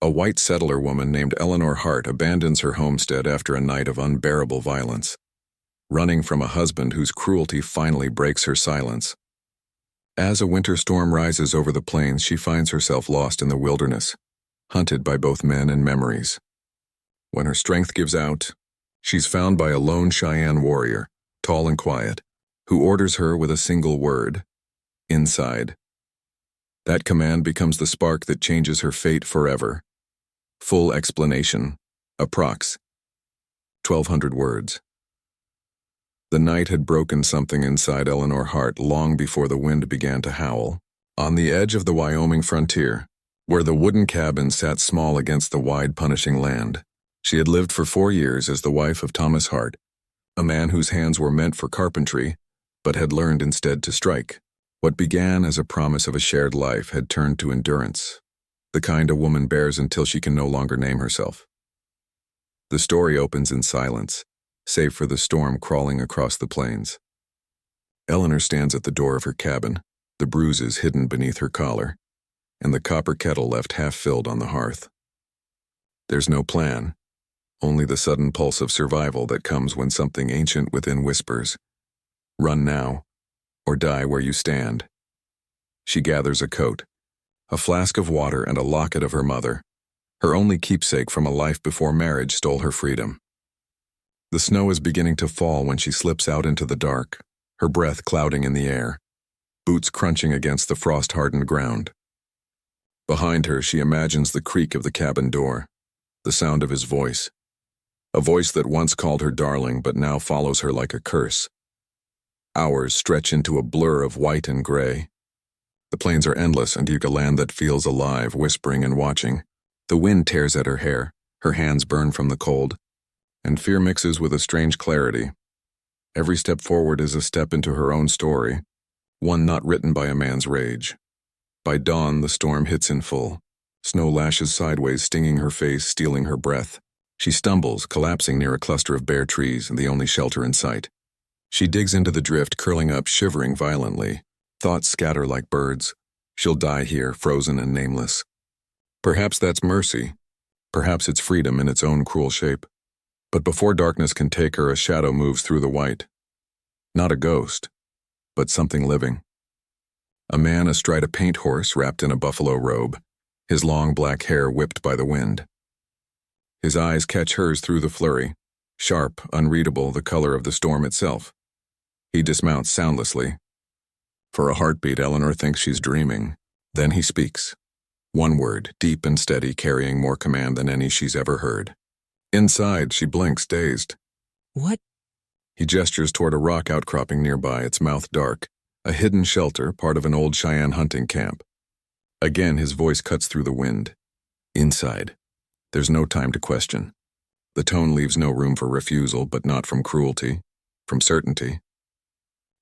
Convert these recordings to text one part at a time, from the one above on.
A white settler woman named Eleanor Hart abandons her homestead after a night of unbearable violence, running from a husband whose cruelty finally breaks her silence. As a winter storm rises over the plains, she finds herself lost in the wilderness, hunted by both men and memories. When her strength gives out, she's found by a lone Cheyenne warrior, tall and quiet, who orders her with a single word: inside. That command becomes the spark that changes her fate forever. Full explanation. Approx. 1,200 words. The night had broken something inside Eleanor Hart long before the wind began to howl. On the edge of the Wyoming frontier, where the wooden cabin sat small against the wide, punishing land, she had lived for 4 years as the wife of Thomas Hart, a man whose hands were meant for carpentry, but had learned instead to strike. What began as a promise of a shared life had turned to endurance, the kind a woman bears until she can no longer name herself. The story opens in silence, save for the storm crawling across the plains. Eleanor stands at the door of her cabin, the bruises hidden beneath her collar, and the copper kettle left half-filled on the hearth. There's no plan, only the sudden pulse of survival that comes when something ancient within whispers, "Run now, or die where you stand." She gathers a coat, a flask of water, and a locket of her mother, her only keepsake from a life before marriage stole her freedom. The snow is beginning to fall when she slips out into the dark, her breath clouding in the air, boots crunching against the frost-hardened ground. Behind her, she imagines the creak of the cabin door, the sound of his voice, a voice that once called her darling but now follows her like a curse. Hours stretch into a blur of white and gray. The plains are endless, and a land that feels alive, whispering and watching. The wind tears at her hair, her hands burn from the cold, and fear mixes with a strange clarity. Every step forward is a step into her own story, one not written by a man's rage. By dawn, the storm hits in full. Snow lashes sideways, stinging her face, stealing her breath. She stumbles, collapsing near a cluster of bare trees, the only shelter in sight. She digs into the drift, curling up, shivering violently. Thoughts scatter like birds. She'll die here, frozen and nameless. Perhaps that's mercy. Perhaps it's freedom in its own cruel shape. But before darkness can take her, a shadow moves through the white. Not a ghost, but something living. A man astride a paint horse wrapped in a buffalo robe, his long black hair whipped by the wind. His eyes catch hers through the flurry, sharp, unreadable, the color of the storm itself. He dismounts soundlessly. For a heartbeat, Eleanor thinks she's dreaming. Then he speaks. One word, deep and steady, carrying more command than any she's ever heard. Inside, she blinks, dazed. What? He gestures toward a rock outcropping nearby, its mouth dark, a hidden shelter, part of an old Cheyenne hunting camp. Again, his voice cuts through the wind. Inside. There's no time to question. The tone leaves no room for refusal, but not from cruelty, from certainty.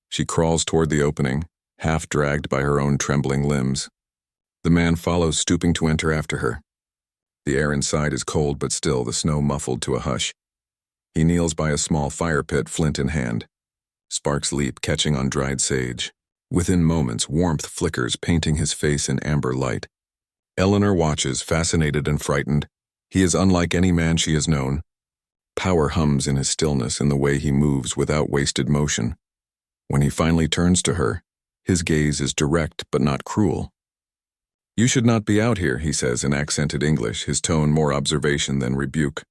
She crawls toward the opening, half dragged by her own trembling limbs. The man follows, stooping to enter after her. The air inside is cold but still, the snow muffled to a hush. He kneels by a small fire pit, flint in hand. Sparks leap, catching on dried sage. Within moments, warmth flickers, painting his face in amber light. Eleanor watches, fascinated and frightened. He is unlike any man she has known. Power hums in his stillness, in the way he moves without wasted motion. When he finally turns to her, his gaze is direct but not cruel. "You should not be out here," he says in accented English, his tone more observation than rebuke.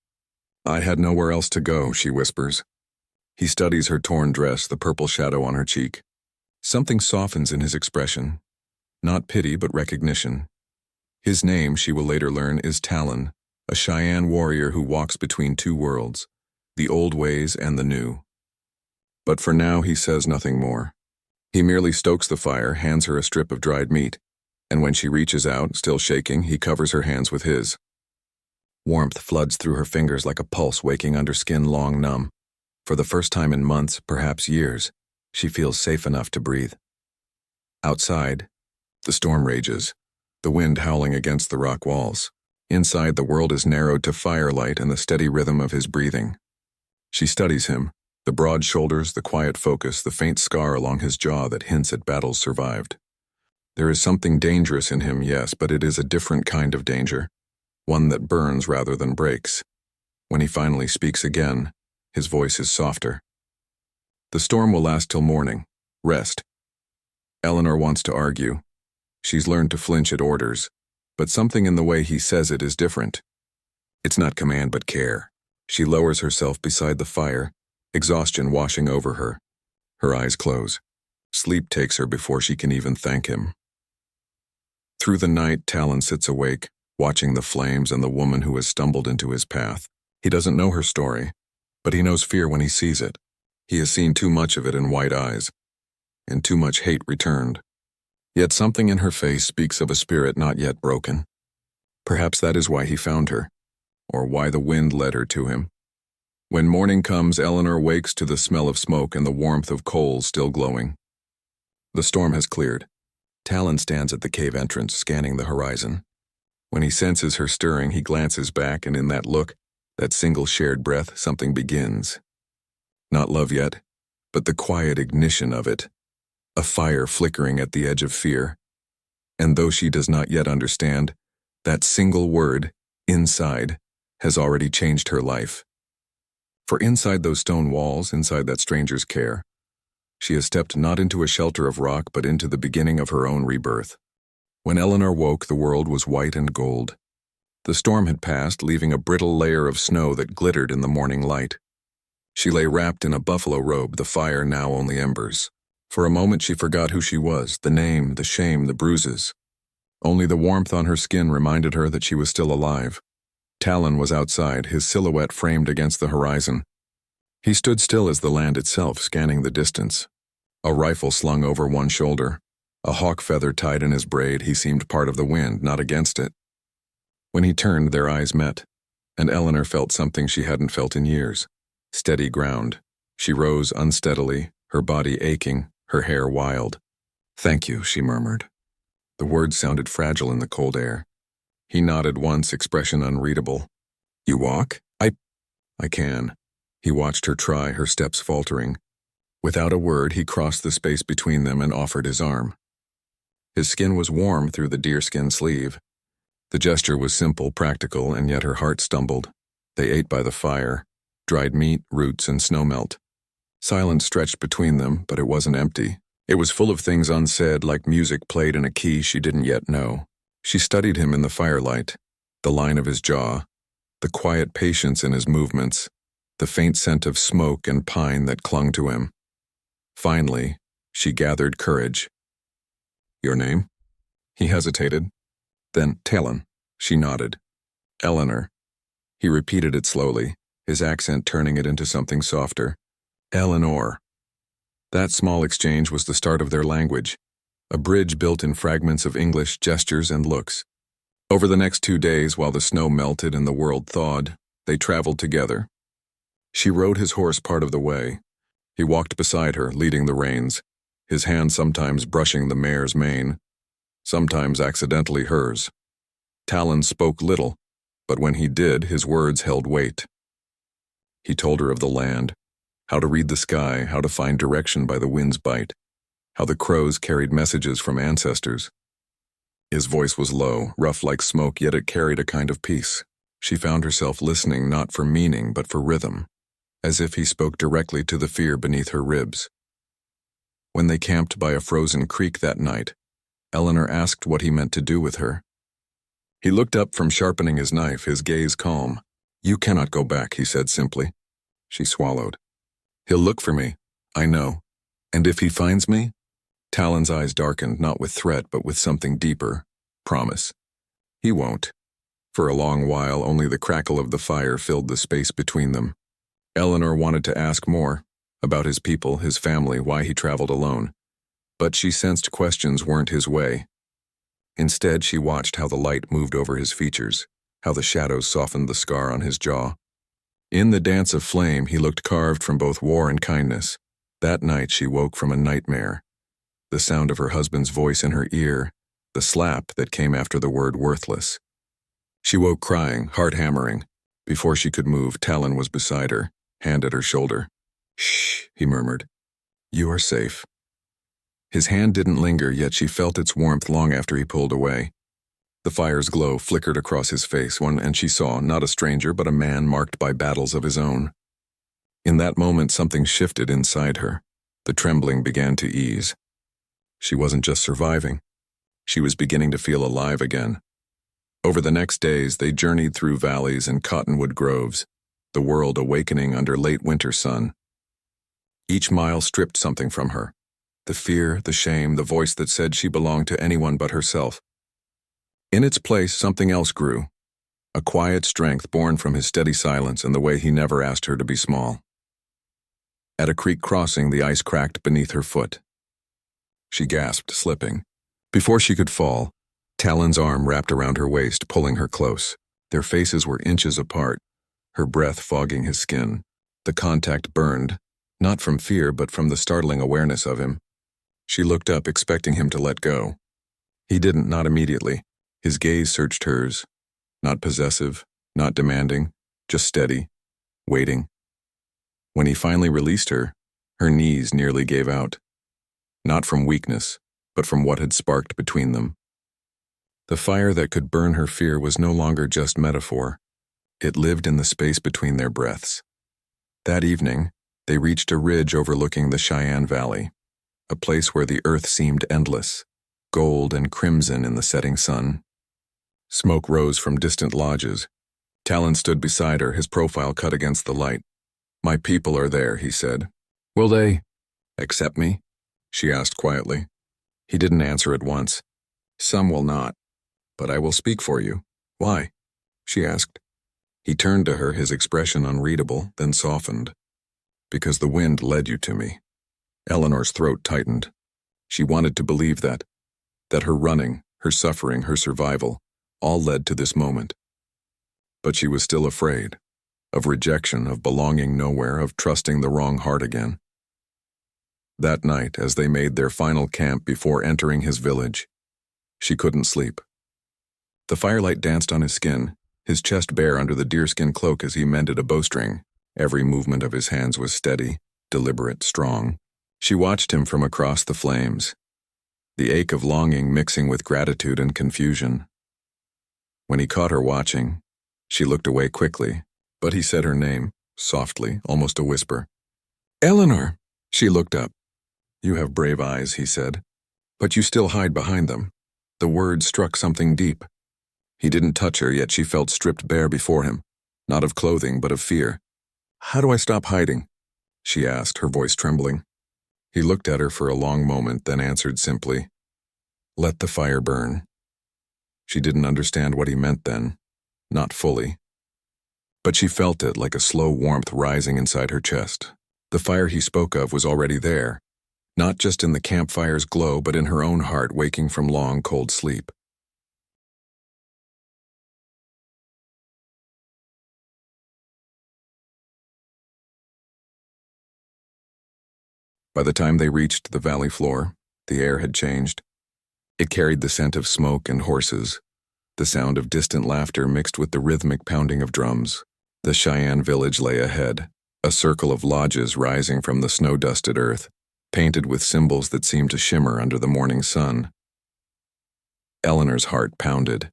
"I had nowhere else to go," she whispers. He studies her torn dress, the purple shadow on her cheek. Something softens in his expression. Not pity, but recognition. His name, she will later learn, is Talon, a Cheyenne warrior who walks between two worlds, the old ways and the new. But for now, he says nothing more. He merely stokes the fire, hands her a strip of dried meat, and when she reaches out, still shaking, he covers her hands with his. Warmth floods through her fingers like a pulse waking under skin long numb. For the first time in months, perhaps years, she feels safe enough to breathe. Outside, the storm rages, the wind howling against the rock walls. Inside, the world is narrowed to firelight and the steady rhythm of his breathing. She studies him, the broad shoulders, the quiet focus, the faint scar along his jaw that hints at battles survived. There is something dangerous in him, yes, but it is a different kind of danger. one that burns rather than breaks. When he finally speaks again, his voice is softer. The storm will last till morning. Rest. Eleanor wants to argue. She's learned to flinch at orders, but something in the way he says it is different. It's not command but care. She lowers herself beside the fire, exhaustion washing over her. Her eyes close. Sleep takes her before she can even thank him. Through the night, Talon sits awake, watching the flames and the woman who has stumbled into his path. He doesn't know her story, but he knows fear when he sees it. He has seen too much of it in white eyes, and too much hate returned. Yet something in her face speaks of a spirit not yet broken. Perhaps that is why he found her, or why the wind led her to him. When morning comes, Eleanor wakes to the smell of smoke and the warmth of coals still glowing. The storm has cleared. Talon stands at the cave entrance, scanning the horizon. When he senses her stirring, he glances back, and in that look, that single shared breath, something begins. Not love yet, but the quiet ignition of it. A fire flickering at the edge of fear. And though she does not yet understand, that single word, inside, has already changed her life. For inside those stone walls, inside that stranger's care, she has stepped not into a shelter of rock, but into the beginning of her own rebirth. When Eleanor woke, the world was white and gold. The storm had passed, leaving a brittle layer of snow that glittered in the morning light. She lay wrapped in a buffalo robe, the fire now only embers. For a moment she forgot who she was, the name, the shame, the bruises. Only the warmth on her skin reminded her that she was still alive. Talon was outside, his silhouette framed against the horizon. He stood still as the land itself, scanning the distance. A rifle slung over one shoulder. A hawk feather tied in his braid, he seemed part of the wind, not against it. When he turned, their eyes met, and Eleanor felt something she hadn't felt in years. Steady ground. She rose unsteadily, her body aching, her hair wild. "Thank you," she murmured. The words sounded fragile in the cold air. He nodded once, expression unreadable. "You walk?" I can." He watched her try, her steps faltering. Without a word, he crossed the space between them and offered his arm. His skin was warm through the deerskin sleeve. The gesture was simple, practical, and yet her heart stumbled. They ate by the fire, dried meat, roots, and snowmelt. Silence stretched between them, but it wasn't empty. It was full of things unsaid, like music played in a key she didn't yet know. She studied him in the firelight, the line of his jaw, the quiet patience in his movements, the faint scent of smoke and pine that clung to him. Finally, she gathered courage. "Your name?" He hesitated. Then, "Talon." She nodded. "Eleanor." He repeated it slowly, his accent turning it into something softer. "Eleanor." That small exchange was the start of their language, a bridge built in fragments of English gestures and looks. Over the next 2 days, while the snow melted and the world thawed, they traveled together. She rode his horse part of the way. He walked beside her, leading the reins, his hand sometimes brushing the mare's mane, sometimes accidentally hers. Talon spoke little, but when he did, his words held weight. He told her of the land, how to read the sky, how to find direction by the wind's bite, how the crows carried messages from ancestors. His voice was low, rough like smoke, yet it carried a kind of peace. She found herself listening not for meaning but for rhythm, as if he spoke directly to the fear beneath her ribs. When they camped by a frozen creek that night, Eleanor asked what he meant to do with her. He looked up from sharpening his knife, his gaze calm. "You cannot go back," he said simply. She swallowed. "He'll look for me, I know. And if he finds me?" Talon's eyes darkened, not with threat, but with something deeper. Promise. "He won't." For a long while, only the crackle of the fire filled the space between them. Eleanor wanted to ask more, about his people, his family, why he traveled alone. But she sensed questions weren't his way. Instead, she watched how the light moved over his features, how the shadows softened the scar on his jaw. In the dance of flame, he looked carved from both war and kindness. That night, she woke from a nightmare. The sound of her husband's voice in her ear, the slap that came after the word worthless. She woke crying, heart hammering. Before she could move, Talon was beside her, hand at her shoulder. "Shh," he murmured. "You are safe." His hand didn't linger, yet she felt its warmth long after he pulled away. The fire's glow flickered across his face, and she saw not a stranger but a man marked by battles of his own. In that moment, something shifted inside her. The trembling began to ease. She wasn't just surviving. She was beginning to feel alive again. Over the next days, they journeyed through valleys and cottonwood groves, the world awakening under late winter sun. Each mile stripped something from her. The fear, the shame, the voice that said she belonged to anyone but herself. In its place, something else grew. A quiet strength born from his steady silence and the way he never asked her to be small. At a creek crossing, the ice cracked beneath her foot. She gasped, slipping. Before she could fall, Talon's arm wrapped around her waist, pulling her close. Their faces were inches apart, her breath fogging his skin. The contact burned, not from fear but from the startling awareness of him. She looked up, expecting him to let go. He didn't, not immediately. His gaze searched hers. Not possessive, not demanding, just steady, waiting. When he finally released her, her knees nearly gave out. Not from weakness, but from what had sparked between them. The fire that could burn her fear was no longer just metaphor. It lived in the space between their breaths. That evening, they reached a ridge overlooking the Cheyenne Valley, a place where the earth seemed endless, gold and crimson in the setting sun. Smoke rose from distant lodges. Talon stood beside her, his profile cut against the light. "My people are there," he said. "Will they accept me?" she asked quietly. He didn't answer at once. "Some will not, but I will speak for you." "Why?" she asked. He turned to her, his expression unreadable, then softened. "Because the wind led you to me." Eleanor's throat tightened. She wanted to believe that her running, her suffering, her survival, all led to this moment. But she was still afraid, of rejection, of belonging nowhere, of trusting the wrong heart again. That night, as they made their final camp before entering his village, she couldn't sleep. The firelight danced on his skin, his chest bare under the deerskin cloak as he mended a bowstring. Every movement of his hands was steady, deliberate, strong. She watched him from across the flames, the ache of longing mixing with gratitude and confusion. When he caught her watching, she looked away quickly, but he said her name, softly, almost a whisper. "Eleanor!" She looked up. "You have brave eyes," he said, "but you still hide behind them." The words struck something deep. He didn't touch her, yet she felt stripped bare before him, not of clothing, but of fear. "How do I stop hiding?" she asked, her voice trembling. He looked at her for a long moment, then answered simply, "Let the fire burn." She didn't understand what he meant then, not fully. But she felt it like a slow warmth rising inside her chest. The fire he spoke of was already there, not just in the campfire's glow, but in her own heart waking from long, cold sleep. By the time they reached the valley floor, the air had changed. It carried the scent of smoke and horses, the sound of distant laughter mixed with the rhythmic pounding of drums. The Cheyenne village lay ahead, a circle of lodges rising from the snow-dusted earth, painted with symbols that seemed to shimmer under the morning sun. Eleanor's heart pounded.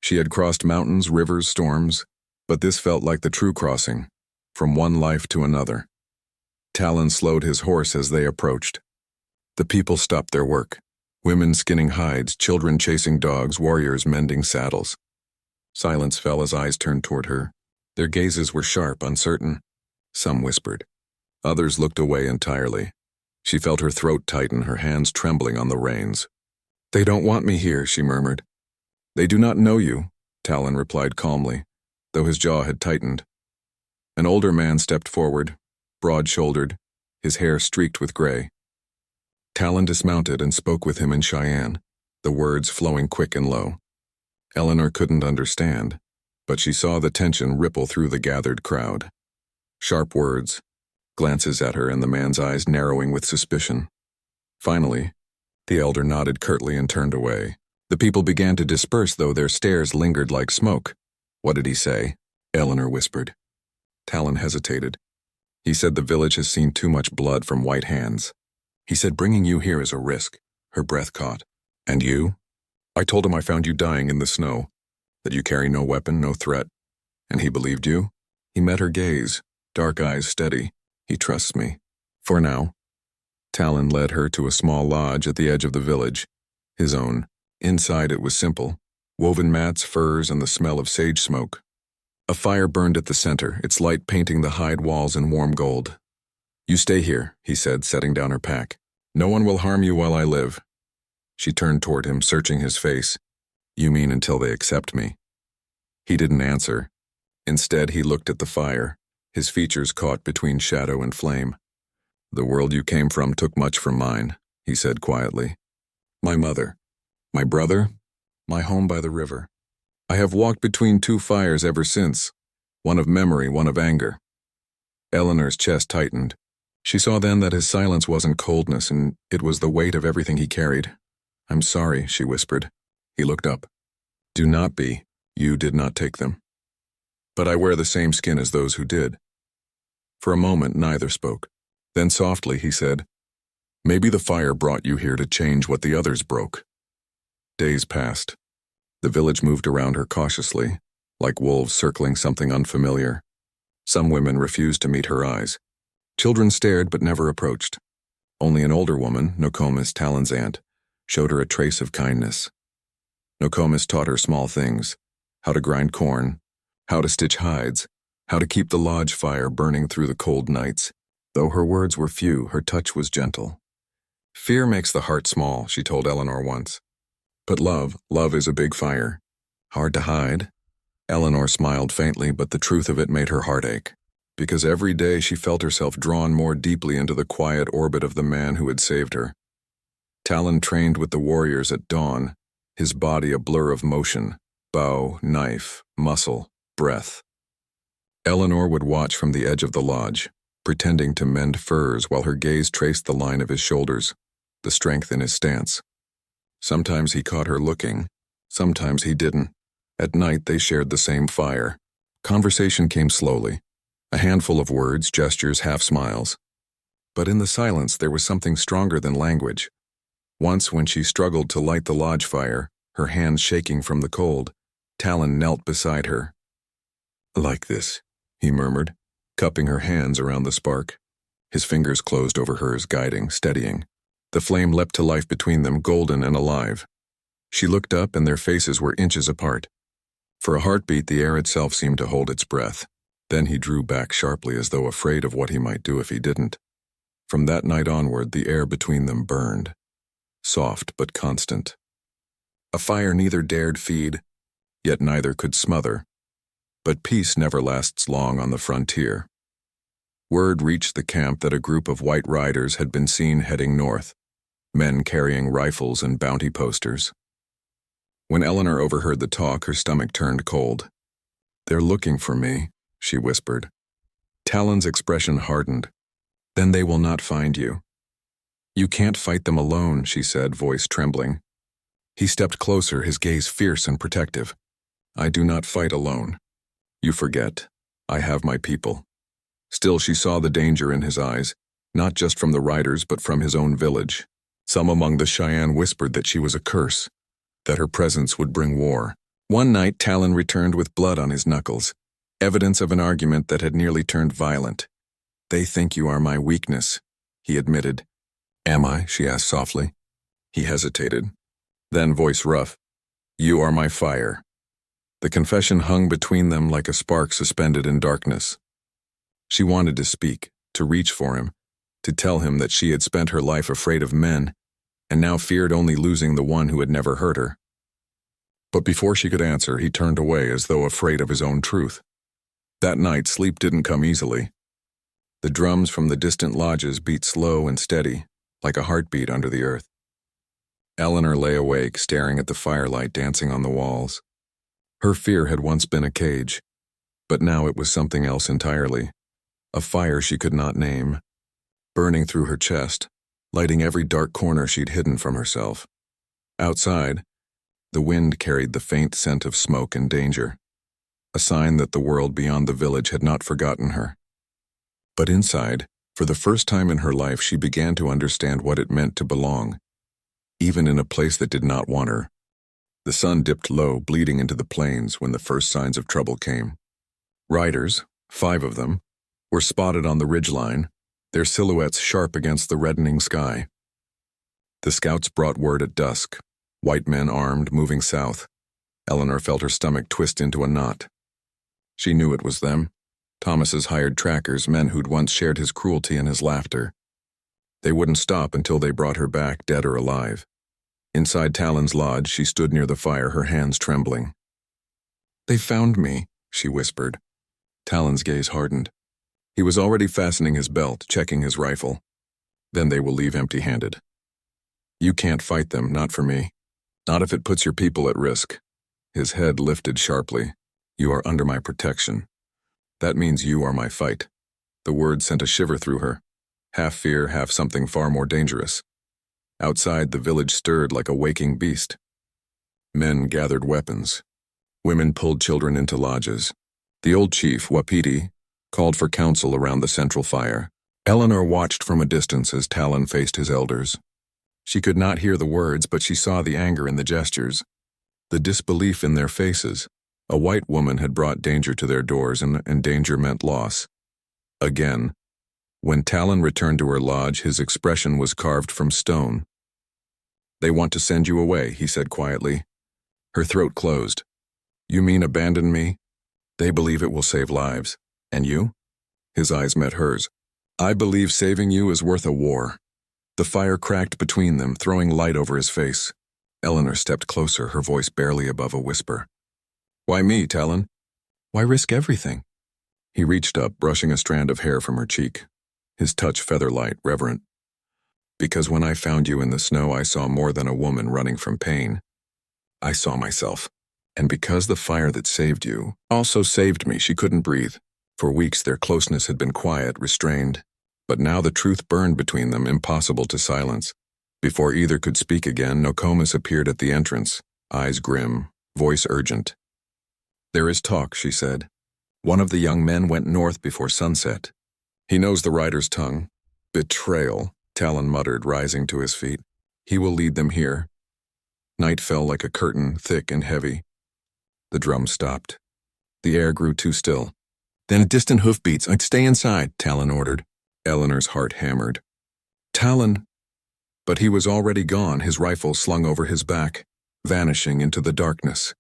She had crossed mountains, rivers, storms, but this felt like the true crossing, from one life to another. Talon slowed his horse as they approached. The people stopped their work. Women skinning hides, children chasing dogs, warriors mending saddles. Silence fell as eyes turned toward her. Their gazes were sharp, uncertain. Some whispered. Others looked away entirely. She felt her throat tighten, her hands trembling on the reins. "They don't want me here," she murmured. "They do not know you," Talon replied calmly, though his jaw had tightened. An older man stepped forward, broad-shouldered, his hair streaked with gray. Talon dismounted and spoke with him in Cheyenne, the words flowing quick and low. Eleanor couldn't understand, but she saw the tension ripple through the gathered crowd. Sharp words, glances at her, and the man's eyes narrowing with suspicion. Finally, the elder nodded curtly and turned away. The people began to disperse, though their stares lingered like smoke. "What did he say?" Eleanor whispered. Talon hesitated. "He said the village has seen too much blood from white hands. He said bringing you here is a risk." Her breath caught. "And you?" I told him I found you dying in the snow, that you carry no weapon, no threat. And he believed you? He met her gaze, dark eyes steady. He trusts me. For now. Talon led her to a small lodge at the edge of the village, his own. Inside it was simple, woven mats, furs, and the smell of sage smoke. A fire burned at the center, its light painting the hide walls in warm gold. You stay here, he said, setting down her pack. No one will harm you while I live. She turned toward him, searching his face. You mean until they accept me? He didn't answer. Instead, he looked at the fire, his features caught between shadow and flame. The world you came from took much from mine, he said quietly. My mother, my brother, my home by the river. I have walked between two fires ever since, one of memory, one of anger. Eleanor's chest tightened. She saw then that his silence wasn't coldness, and it was the weight of everything he carried. I'm sorry, she whispered. He looked up. Do not be. You did not take them. But I wear the same skin as those who did. For a moment, neither spoke. Then softly he said, Maybe the fire brought you here to change what the others broke. Days passed. The village moved around her cautiously, like wolves circling something unfamiliar. Some women refused to meet her eyes. Children stared but never approached. Only an older woman, Nokomis, Talon's aunt, showed her a trace of kindness. Nokomis taught her small things, how to grind corn, how to stitch hides, how to keep the lodge fire burning through the cold nights. Though her words were few, her touch was gentle. Fear makes the heart small, she told Eleanor once. But love is a big fire. Hard to hide. Eleanor smiled faintly, but the truth of it made her heart ache. Because every day she felt herself drawn more deeply into the quiet orbit of the man who had saved her. Talon trained with the warriors at dawn, his body a blur of motion, bow, knife, muscle, breath. Eleanor would watch from the edge of the lodge, pretending to mend furs while her gaze traced the line of his shoulders, the strength in his stance. Sometimes he caught her looking, sometimes he didn't. At night they shared the same fire. Conversation came slowly, a handful of words, gestures, half smiles. But in the silence there was something stronger than language. Once when she struggled to light the lodge fire, her hands shaking from the cold, Talon knelt beside her. Like this, he murmured, cupping her hands around the spark. His fingers closed over hers, guiding, steadying. The flame leapt to life between them, golden and alive. She looked up and their faces were inches apart. For a heartbeat, the air itself seemed to hold its breath. Then he drew back sharply as though afraid of what he might do if he didn't. From that night onward, the air between them burned. Soft but constant. A fire neither dared feed, yet neither could smother. But peace never lasts long on the frontier. Word reached the camp that a group of white riders had been seen heading north, men carrying rifles and bounty posters. When Eleanor overheard the talk, her stomach turned cold. They're looking for me, she whispered. Talon's expression hardened. Then they will not find you. You can't fight them alone, she said, voice trembling. He stepped closer, his gaze fierce and protective. I do not fight alone. You forget. I have my people. Still, she saw the danger in his eyes, not just from the riders but from his own village. Some among the Cheyenne whispered that she was a curse, that her presence would bring war. One night, Talon returned with blood on his knuckles, evidence of an argument that had nearly turned violent. They think you are my weakness, he admitted. Am I? She asked softly. He hesitated. Then, voice rough, you are my fire. The confession hung between them like a spark suspended in darkness. She wanted to speak, to reach for him, to tell him that she had spent her life afraid of men, and now feared only losing the one who had never hurt her. But before she could answer, he turned away as though afraid of his own truth. That night, sleep didn't come easily. The drums from the distant lodges beat slow and steady, like a heartbeat under the earth. Eleanor lay awake, staring at the firelight dancing on the walls. Her fear had once been a cage, but now it was something else entirely. A fire she could not name, burning through her chest, lighting every dark corner she'd hidden from herself. Outside, the wind carried the faint scent of smoke and danger, a sign that the world beyond the village had not forgotten her. But inside, for the first time in her life, she began to understand what it meant to belong, even in a place that did not want her. The sun dipped low, bleeding into the plains when the first signs of trouble came. Riders, 5 of them, were spotted on the ridgeline, their silhouettes sharp against the reddening sky. The scouts brought word at dusk, white men armed moving south. Eleanor felt her stomach twist into a knot. She knew it was them, Thomas's hired trackers, men who'd once shared his cruelty and his laughter. They wouldn't stop until they brought her back, dead or alive. Inside Talon's lodge, she stood near the fire, her hands trembling. "They found me," she whispered. Talon's gaze hardened. He was already fastening his belt, checking his rifle. "Then they will leave empty-handed. You can't fight them, not for me. Not if it puts your people at risk." His head lifted sharply. "You are under my protection. That means you are my fight." The word sent a shiver through her, half fear, half something far more dangerous. Outside, the village stirred like a waking beast. Men gathered weapons. Women pulled children into lodges. The old chief, Wapiti, called for counsel around the central fire. Eleanor watched from a distance as Talon faced his elders. She could not hear the words, but she saw the anger in the gestures, the disbelief in their faces. A white woman had brought danger to their doors, and danger meant loss. Again. When Talon returned to her lodge, his expression was carved from stone. "They want to send you away," he said quietly. Her throat closed. "You mean abandon me? They believe it will save lives. And you?" His eyes met hers. "I believe saving you is worth a war." The fire cracked between them, throwing light over his face. Eleanor stepped closer, her voice barely above a whisper. "Why me, Talon? Why risk everything?" He reached up, brushing a strand of hair from her cheek, his touch feather-light, reverent. "Because when I found you in the snow, I saw more than a woman running from pain. I saw myself. And because the fire that saved you also saved me," she couldn't breathe. For weeks their closeness had been quiet, restrained. But now the truth burned between them, impossible to silence. Before either could speak again, Nokomis appeared at the entrance, eyes grim, voice urgent. "There is talk," she said. "One of the young men went north before sunset. He knows the rider's tongue." "Betrayal," Talon muttered, rising to his feet. "He will lead them here." Night fell like a curtain, thick and heavy. The drum stopped. The air grew too still. Then distant hoofbeats. "I'd stay inside," Talon ordered. Eleanor's heart hammered. "Talon!" But he was already gone, his rifle slung over his back, vanishing into the darkness.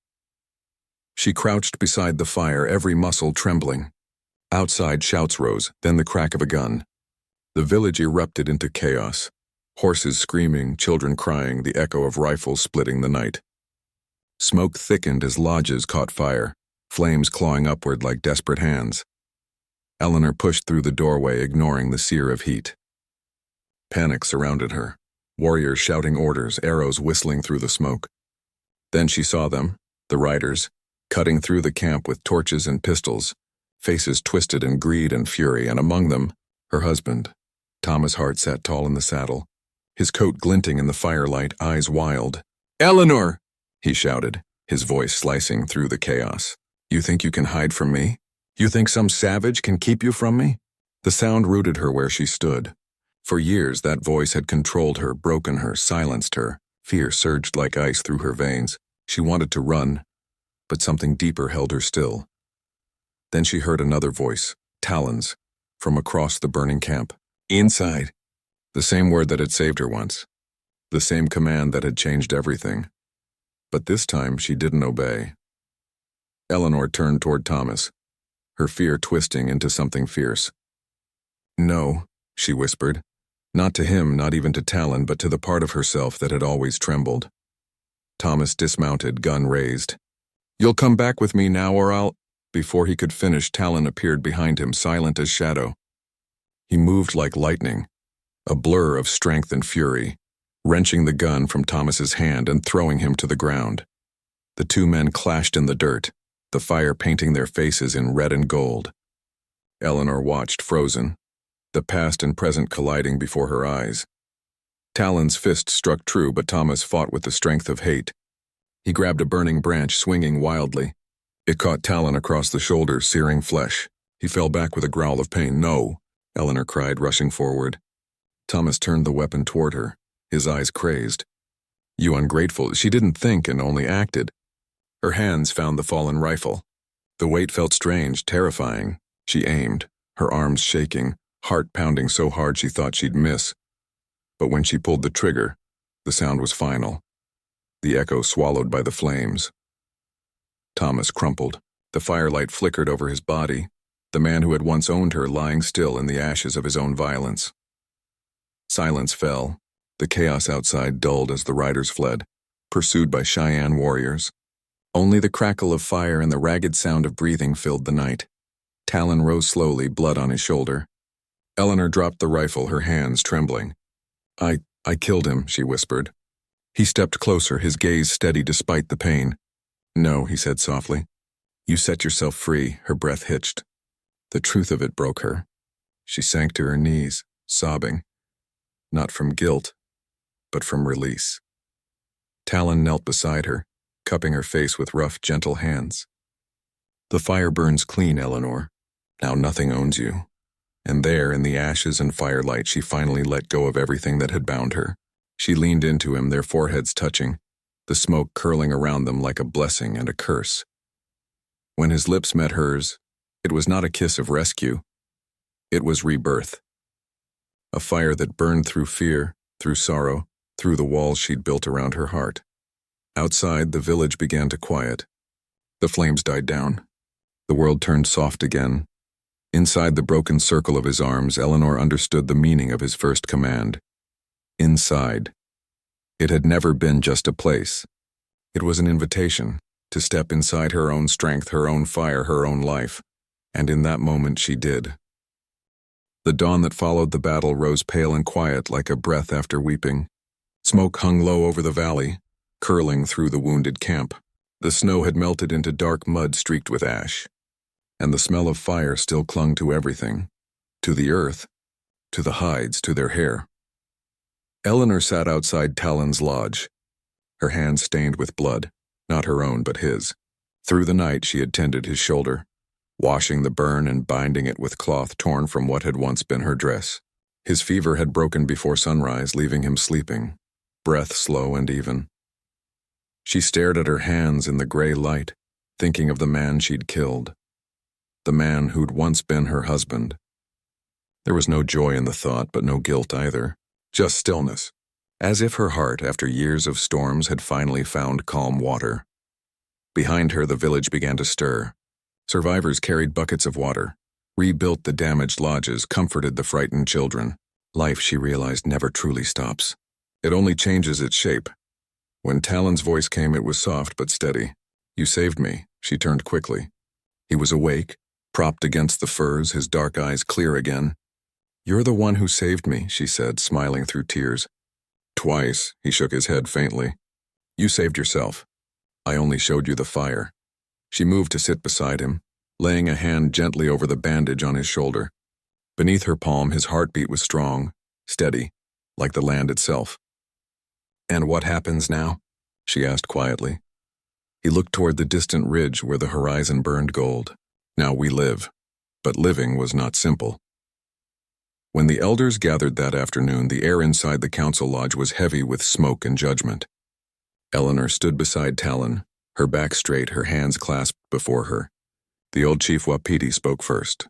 She crouched beside the fire, every muscle trembling. Outside, shouts rose, then the crack of a gun. The village erupted into chaos. Horses screaming, children crying, the echo of rifles splitting the night. Smoke thickened as lodges caught fire, flames clawing upward like desperate hands. Eleanor pushed through the doorway, ignoring the sear of heat. Panic surrounded her, warriors shouting orders, arrows whistling through the smoke. Then she saw them, the riders, cutting through the camp with torches and pistols, faces twisted in greed and fury, and among them, her husband. Thomas Hart sat tall in the saddle, his coat glinting in the firelight, eyes wild. "Eleanor!" he shouted, his voice slicing through the chaos. "You think you can hide from me? You think some savage can keep you from me?" The sound rooted her where she stood. For years that voice had controlled her, broken her, silenced her. Fear surged like ice through her veins. She wanted to run, but something deeper held her still. Then she heard another voice, Talon's, from across the burning camp. "Inside." The same word that had saved her once. The same command that had changed everything. But this time she didn't obey. Eleanor turned toward Thomas, her fear twisting into something fierce. "No," she whispered. Not to him, not even to Talon, but to the part of herself that had always trembled. Thomas dismounted, gun raised. "You'll come back with me now or I'll—" Before he could finish, Talon appeared behind him, silent as shadow. He moved like lightning, a blur of strength and fury, wrenching the gun from Thomas's hand and throwing him to the ground. The two men clashed in the dirt, the fire painting their faces in red and gold. Eleanor watched, frozen, the past and present colliding before her eyes. Talon's fist struck true, but Thomas fought with the strength of hate. He grabbed a burning branch, swinging wildly. It caught Talon across the shoulder, searing flesh. He fell back with a growl of pain. "No," Eleanor cried, rushing forward. Thomas turned the weapon toward her, his eyes crazed. You ungrateful. She didn't think and only acted. Her hands found the fallen rifle. The weight felt strange, terrifying. She aimed, her arms shaking, heart pounding so hard she thought she'd miss. But when she pulled the trigger, the sound was final. The echo swallowed by the flames. Thomas crumpled. The firelight flickered over his body, the man who had once owned her lying still in the ashes of his own violence. Silence fell. The chaos outside dulled as the riders fled, pursued by Cheyenne warriors. Only the crackle of fire and the ragged sound of breathing filled the night. Talon rose slowly, blood on his shoulder. Eleanor dropped the rifle, her hands trembling. I killed him, she whispered. He stepped closer, his gaze steady despite the pain. No, he said softly. You set yourself free, her breath hitched. The truth of it broke her. She sank to her knees, sobbing. Not from guilt, but from release. Talon knelt beside her, cupping her face with rough, gentle hands. The fire burns clean, Eleanor. Now nothing owns you. And there, in the ashes and firelight, she finally let go of everything that had bound her. She leaned into him, their foreheads touching, the smoke curling around them like a blessing and a curse. When his lips met hers, it was not a kiss of rescue. It was rebirth. A fire that burned through fear, through sorrow, through the walls she'd built around her heart. Outside, the village began to quiet. The flames died down. The world turned soft again. Inside the broken circle of his arms, Eleanor understood the meaning of his first command. Inside. It had never been just a place. It was an invitation to step inside her own strength, her own fire, her own life. And in that moment she did. The dawn that followed the battle rose pale and quiet like a breath after weeping. Smoke hung low over the valley, curling through the wounded camp. The snow had melted into dark mud streaked with ash. And the smell of fire still clung to everything, to the earth, to the hides, to their hair. Eleanor sat outside Talon's lodge, her hands stained with blood, not her own but his. Through the night she had tended his shoulder, washing the burn and binding it with cloth torn from what had once been her dress. His fever had broken before sunrise, leaving him sleeping, breath slow and even. She stared at her hands in the gray light, thinking of the man she'd killed. The man who'd once been her husband. There was no joy in the thought, but no guilt either. Just stillness, as if her heart, after years of storms, had finally found calm water. Behind her, the village began to stir. Survivors carried buckets of water, rebuilt the damaged lodges, comforted the frightened children. Life, she realized, never truly stops. It only changes its shape. When Talon's voice came, it was soft but steady. You saved me, she turned quickly. He was awake, propped against the firs, his dark eyes clear again. You're the one who saved me, she said, smiling through tears. Twice, he shook his head faintly. You saved yourself. I only showed you the fire. She moved to sit beside him, laying a hand gently over the bandage on his shoulder. Beneath her palm, his heartbeat was strong, steady, like the land itself. And what happens now? She asked quietly. He looked toward the distant ridge where the horizon burned gold. Now we live. But living was not simple. When the elders gathered that afternoon, the air inside the council lodge was heavy with smoke and judgment. Eleanor stood beside Talon, her back straight, her hands clasped before her. The old chief Wapiti spoke first.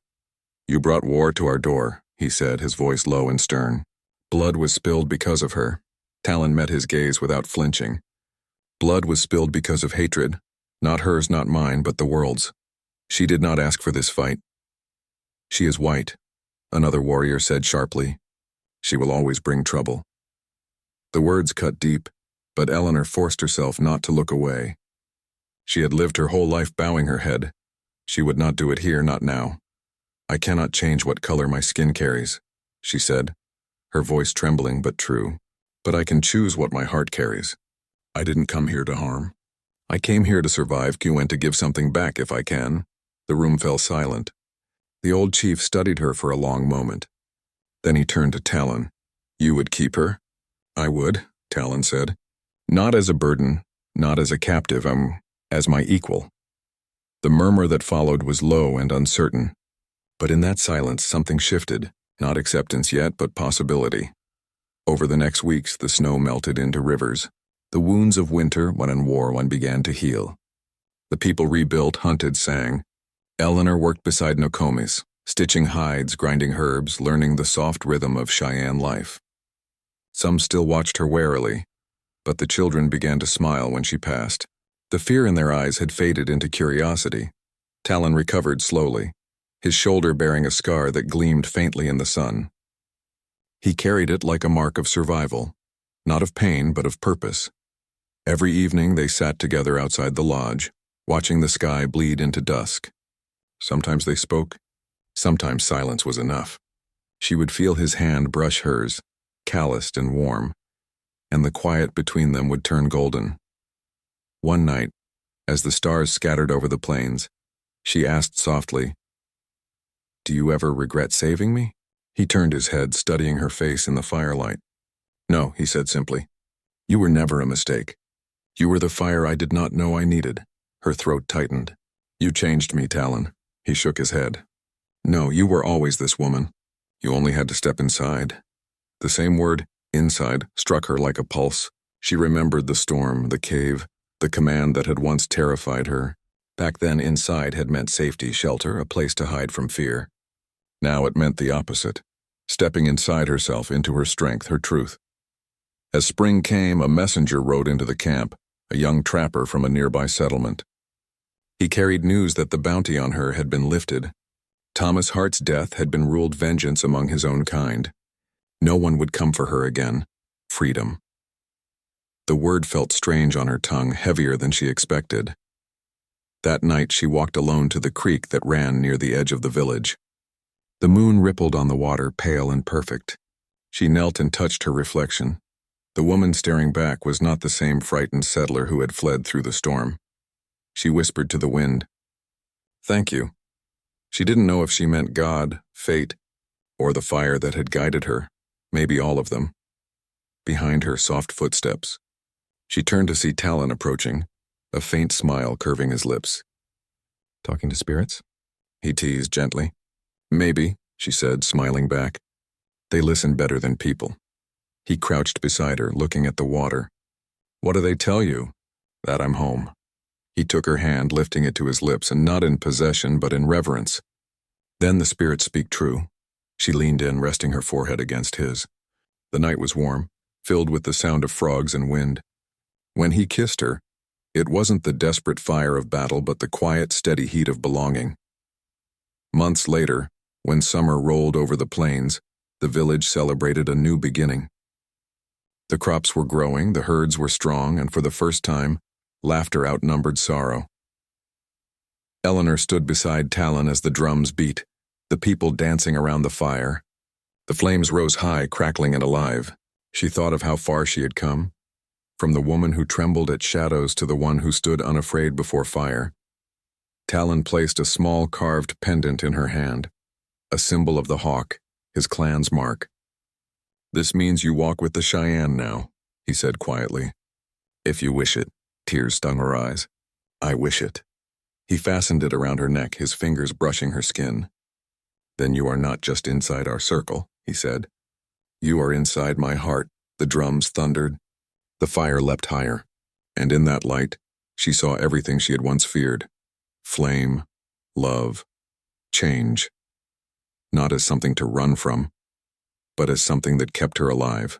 You brought war to our door, he said, his voice low and stern. Blood was spilled because of her. Talon met his gaze without flinching. Blood was spilled because of hatred, not hers, not mine, but the world's. She did not ask for this fight. She is white, another warrior said sharply. She will always bring trouble. The words cut deep, but Eleanor forced herself not to look away. She had lived her whole life bowing her head. She would not do it here, not now. I cannot change what color my skin carries, she said, her voice trembling but true. But I can choose what my heart carries. I didn't come here to harm. I came here to survive, and to give something back if I can. The room fell silent. The old chief studied her for a long moment. Then he turned to Talon. You would keep her? I would, Talon said. Not as a burden, not as a captive, as my equal. The murmur that followed was low and uncertain. But in that silence something shifted, not acceptance yet, but possibility. Over the next weeks, the snow melted into rivers. The wounds of winter, when in war, one began to heal. The people rebuilt, hunted, sang. Eleanor worked beside Nokomis, stitching hides, grinding herbs, learning the soft rhythm of Cheyenne life. Some still watched her warily, but the children began to smile when she passed. The fear in their eyes had faded into curiosity. Talon recovered slowly, his shoulder bearing a scar that gleamed faintly in the sun. He carried it like a mark of survival, not of pain but of purpose. Every evening they sat together outside the lodge, watching the sky bleed into dusk. Sometimes they spoke, sometimes silence was enough. She would feel his hand brush hers, calloused and warm, and the quiet between them would turn golden. One night, as the stars scattered over the plains, she asked softly, "Do you ever regret saving me?" He turned his head, studying her face in the firelight. "No," he said simply. "You were never a mistake. You were the fire I did not know I needed." Her throat tightened. "You changed me, Talon." He shook his head. "No, you were always this woman. You only had to step inside." The same word, inside, struck her like a pulse. She remembered the storm, the cave, the command that had once terrified her. Back then, inside had meant safety, shelter, a place to hide from fear. Now it meant the opposite, stepping inside herself, into her strength, her truth. As spring came, a messenger rode into the camp, a young trapper from a nearby settlement. He carried news that the bounty on her had been lifted. Thomas Hart's death had been ruled vengeance among his own kind. No one would come for her again. Freedom. The word felt strange on her tongue, heavier than she expected. That night she walked alone to the creek that ran near the edge of the village. The moon rippled on the water, pale and perfect. She knelt and touched her reflection. The woman staring back was not the same frightened settler who had fled through the storm. She whispered to the wind, "Thank you." She didn't know if she meant God, fate, or the fire that had guided her, maybe all of them. Behind her, soft footsteps. She turned to see Talon approaching, a faint smile curving his lips. "Talking to spirits?" he teased gently. "Maybe," she said, smiling back. "They listen better than people." He crouched beside her, looking at the water. "What do they tell you?" "That I'm home." He took her hand, lifting it to his lips, and not in possession, but in reverence. Then the spirits speak true. She leaned in, resting her forehead against his. The night was warm, filled with the sound of frogs and wind. When he kissed her, it wasn't the desperate fire of battle, but the quiet, steady heat of belonging. Months later, when summer rolled over the plains, the village celebrated a new beginning. The crops were growing, the herds were strong, and for the first time, laughter outnumbered sorrow. Eleanor stood beside Talon as the drums beat, the people dancing around the fire. The flames rose high, crackling and alive. She thought of how far she had come, from the woman who trembled at shadows to the one who stood unafraid before fire. Talon placed a small carved pendant in her hand, a symbol of the hawk, his clan's mark. "This means you walk with the Cheyenne now," he said quietly. "If you wish it." Tears stung her eyes. "I wish it." He fastened it around her neck, his fingers brushing her skin. "Then you are not just inside our circle," he said. "You are inside my heart." The drums thundered. The fire leapt higher, and in that light, she saw everything she had once feared. Flame, love, change. Not as something to run from, but as something that kept her alive.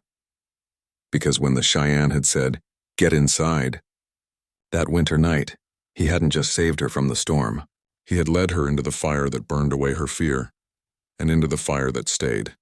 Because when the Cheyenne had said, "Get inside," that winter night, he hadn't just saved her from the storm. He had led her into the fire that burned away her fear, and into the fire that stayed.